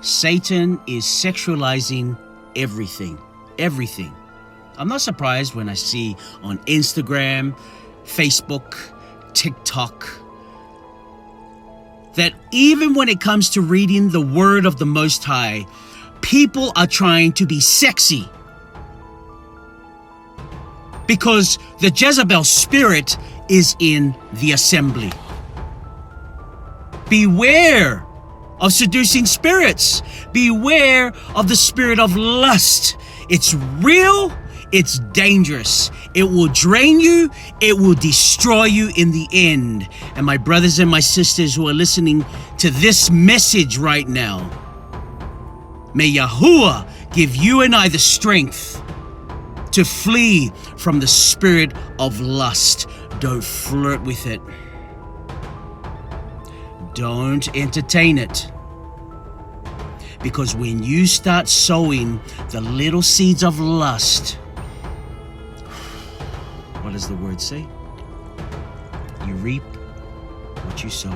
Satan is sexualizing everything. Everything. I'm not surprised when I see on Instagram, Facebook, TikTok, that even when it comes to reading the word of the Most High, people are trying to be sexy. Because the Jezebel spirit is in the assembly. Beware of seducing spirits. Beware of the spirit of lust. It's real. It's dangerous. It will drain you. It will destroy you in the end. And my brothers and my sisters who are listening to this message right now, may Yahuwah give you and I the strength to flee from the spirit of lust. Don't flirt with it. Don't entertain it. Because when you start sowing the little seeds of lust, what does the word say? You reap what you sow.